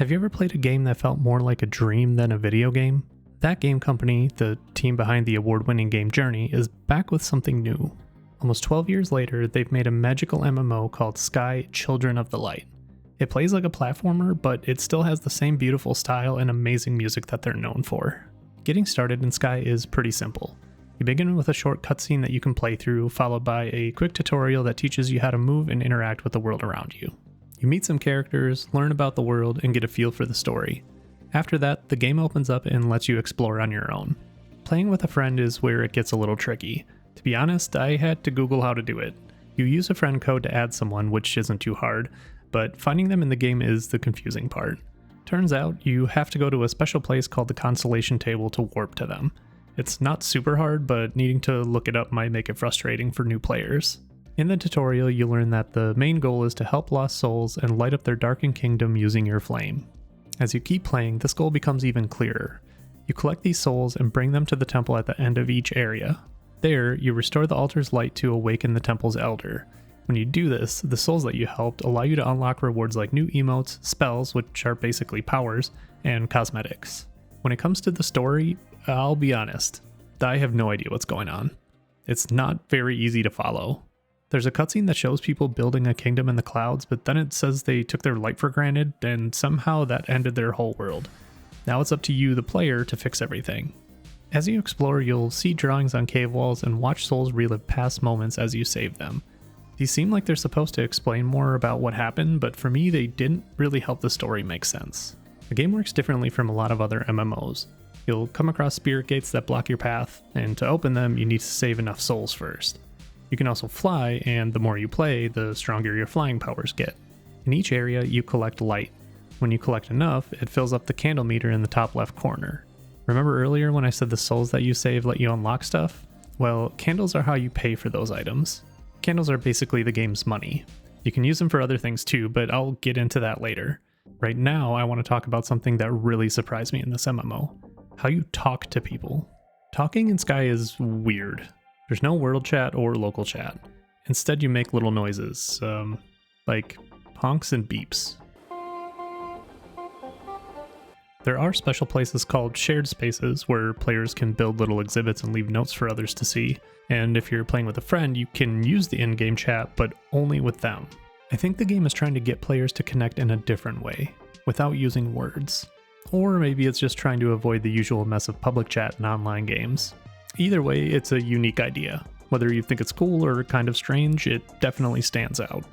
Have you ever played a game that felt more like a dream than a video game? That game company, the team behind the award-winning game Journey, is back with something new. Almost 12 years later, they've made a magical MMO called Sky Children of the Light. It plays like a platformer, but it still has the same beautiful style and amazing music that they're known for. Getting started in Sky is pretty simple. You begin with a short cutscene that you can play through, followed by a quick tutorial that teaches you how to move and interact with the world around you. You meet some characters, learn about the world, and get a feel for the story. After that, the game opens up and lets you explore on your own. Playing with a friend is where it gets a little tricky. To be honest, I had to Google how to do it. You use a friend code to add someone, which isn't too hard, but finding them in the game is the confusing part. Turns out, you have to go to a special place called the Constellation Table to warp to them. It's not super hard, but needing to look it up might make it frustrating for new players. In the tutorial, you learn that the main goal is to help lost souls and light up their darkened kingdom using your flame. As you keep playing, this goal becomes even clearer. You collect these souls and bring them to the temple at the end of each area. There, you restore the altar's light to awaken the temple's elder. When you do this, the souls that you helped allow you to unlock rewards like new emotes, spells, which are basically powers, and cosmetics. When it comes to the story, I'll be honest, I have no idea what's going on. It's not very easy to follow. There's a cutscene that shows people building a kingdom in the clouds, but then it says they took their light for granted, and somehow that ended their whole world. Now it's up to you, the player, to fix everything. As you explore, you'll see drawings on cave walls and watch souls relive past moments as you save them. These seem like they're supposed to explain more about what happened, but for me they didn't really help the story make sense. The game works differently from a lot of other MMOs. You'll come across spirit gates that block your path, and to open them you need to save enough souls first. You can also fly, and the more you play, the stronger your flying powers get. In each area, you collect light. When you collect enough, it fills up the candle meter in the top left corner. Remember earlier when I said the souls that you save let you unlock stuff? Well, candles are how you pay for those items. Candles are basically the game's money. You can use them for other things too, but I'll get into that later. Right now, I want to talk about something that really surprised me in this MMO. How you talk to people. Talking in Sky is weird. There's no world chat or local chat. Instead, you make little noises, like honks and beeps. There are special places called shared spaces where players can build little exhibits and leave notes for others to see. And if you're playing with a friend, you can use the in-game chat, but only with them. I think the game is trying to get players to connect in a different way, without using words. Or maybe it's just trying to avoid the usual mess of public chat in online games. Either way, it's a unique idea. Whether you think it's cool or kind of strange, it definitely stands out.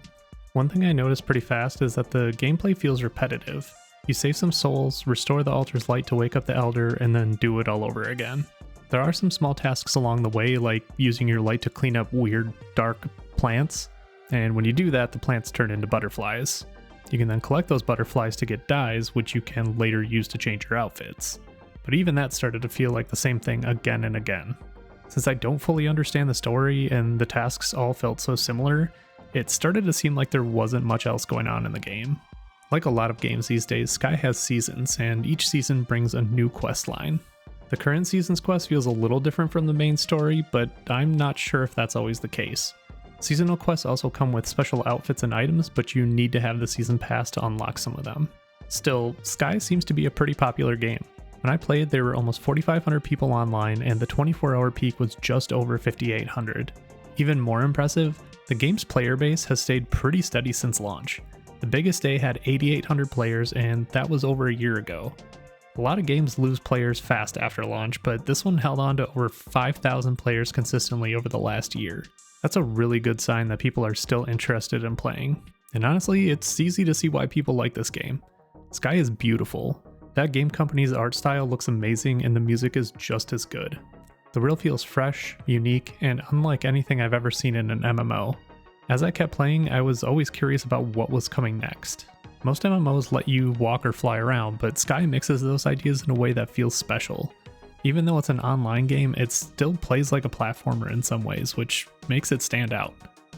One thing I noticed pretty fast is that the gameplay feels repetitive. You save some souls, restore the altar's light to wake up the elder, and then do it all over again. There are some small tasks along the way, like using your light to clean up weird, dark plants, and when you do that, the plants turn into butterflies. You can then collect those butterflies to get dyes, which you can later use to change your outfits. But even that started to feel like the same thing again and again. Since I don't fully understand the story and the tasks all felt so similar, it started to seem like there wasn't much else going on in the game. Like a lot of games these days, Sky has seasons, and each season brings a new quest line. The current season's quest feels a little different from the main story, but I'm not sure if that's always the case. Seasonal quests also come with special outfits and items, but you need to have the season pass to unlock some of them. Still, Sky seems to be a pretty popular game. When I played, there were almost 4,500 people online, and the 24-hour peak was just over 5,800. Even more impressive, the game's player base has stayed pretty steady since launch. The biggest day had 8,800 players, and that was over a year ago. A lot of games lose players fast after launch, but this one held on to over 5,000 players consistently over the last year. That's a really good sign that people are still interested in playing. And honestly, it's easy to see why people like this game. Sky is beautiful. That game company's art style looks amazing, and the music is just as good. The world feels fresh, unique, and unlike anything I've ever seen in an MMO. As I kept playing, I was always curious about what was coming next. Most MMOs let you walk or fly around, but Sky mixes those ideas in a way that feels special. Even though it's an online game, it still plays like a platformer in some ways, which makes it stand out.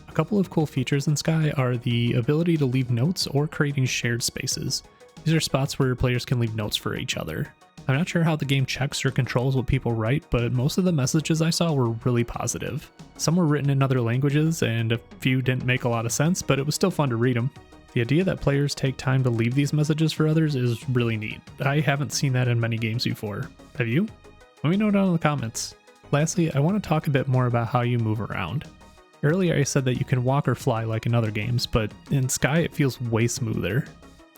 A couple of cool features in Sky are the ability to leave notes or creating shared spaces. These are spots where players can leave notes for each other. I'm not sure how the game checks or controls what people write, but most of the messages I saw were really positive. Some were written in other languages, and a few didn't make a lot of sense, but it was still fun to read them. The idea that players take time to leave these messages for others is really neat. I haven't seen that in many games before. Have you? Let me know down in the comments. Lastly, I want to talk a bit more about how you move around. Earlier I said that you can walk or fly like in other games, but in Sky it feels way smoother.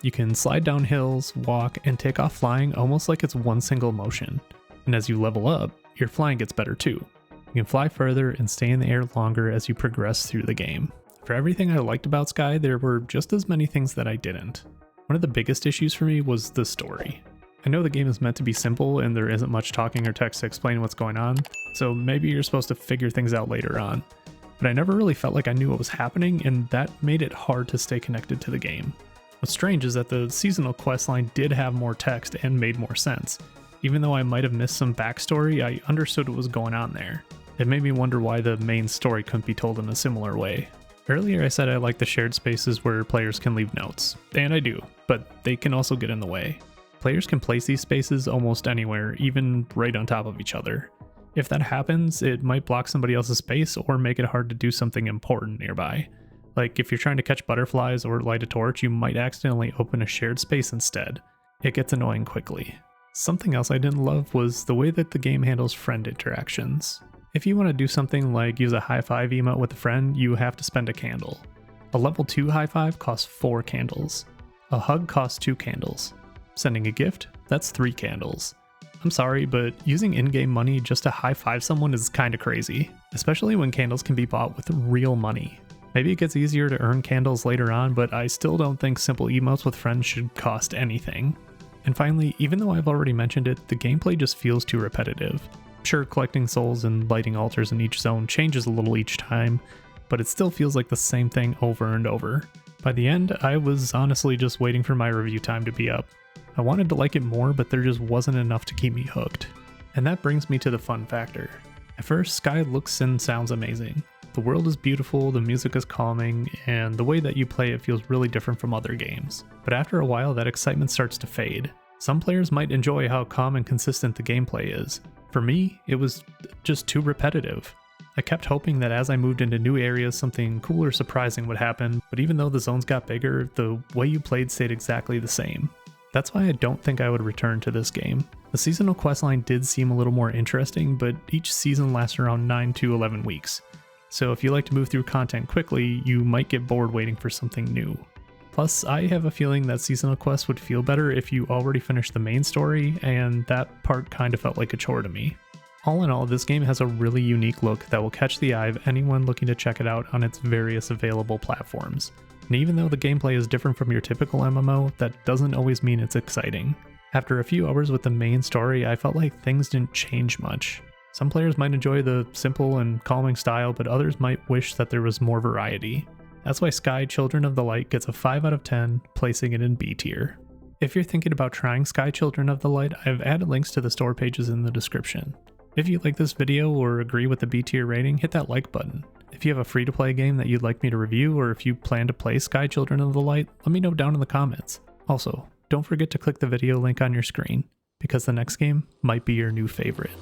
You can slide down hills, walk, and take off flying almost like it's one single motion. And as you level up, your flying gets better too. You can fly further and stay in the air longer as you progress through the game. For everything I liked about Sky, there were just as many things that I didn't. One of the biggest issues for me was the story. I know the game is meant to be simple and there isn't much talking or text to explain what's going on, so maybe you're supposed to figure things out later on. But I never really felt like I knew what was happening, and that made it hard to stay connected to the game. What's strange is that the seasonal questline did have more text and made more sense. Even though I might have missed some backstory, I understood what was going on there. It made me wonder why the main story couldn't be told in a similar way. Earlier I said I like the shared spaces where players can leave notes, and I do, but they can also get in the way. Players can place these spaces almost anywhere, even right on top of each other. If that happens, it might block somebody else's space or make it hard to do something important nearby. Like if you're trying to catch butterflies or light a torch, you might accidentally open a shared space instead. It gets annoying quickly. Something else I didn't love was the way that the game handles friend interactions. If you want to do something like use a high five emote with a friend, you have to spend a candle. A level 2 high five costs 4 candles. A hug costs 2 candles. Sending a gift? That's 3 candles. I'm sorry, but using in-game money just to high five someone is kinda crazy, especially when candles can be bought with real money. Maybe it gets easier to earn candles later on, but I still don't think simple emotes with friends should cost anything. And finally, even though I've already mentioned it, the gameplay just feels too repetitive. Sure, collecting souls and lighting altars in each zone changes a little each time, but it still feels like the same thing over and over. By the end, I was honestly just waiting for my review time to be up. I wanted to like it more, but there just wasn't enough to keep me hooked. And that brings me to the fun factor. At first, Sky looks and sounds amazing. The world is beautiful, the music is calming, and the way that you play it feels really different from other games. But after a while, that excitement starts to fade. Some players might enjoy how calm and consistent the gameplay is. For me, it was just too repetitive. I kept hoping that as I moved into new areas, something cool or surprising would happen, but even though the zones got bigger, the way you played stayed exactly the same. That's why I don't think I would return to this game. The seasonal questline did seem a little more interesting, but each season lasts around 9 to 11 weeks. So if you like to move through content quickly, you might get bored waiting for something new. Plus, I have a feeling that seasonal quests would feel better if you already finished the main story, and that part kind of felt like a chore to me. All in all, this game has a really unique look that will catch the eye of anyone looking to check it out on its various available platforms. And even though the gameplay is different from your typical MMO, that doesn't always mean it's exciting. After a few hours with the main story, I felt like things didn't change much. Some players might enjoy the simple and calming style, but others might wish that there was more variety. That's why Sky Children of the Light gets a 5 out of 10, placing it in B tier. If you're thinking about trying Sky Children of the Light, I've added links to the store pages in the description. If you like this video or agree with the B tier rating, hit that like button. If you have a free-to-play game that you'd like me to review, or if you plan to play Sky Children of the Light, let me know down in the comments. Also, don't forget to click the video link on your screen, because the next game might be your new favorite.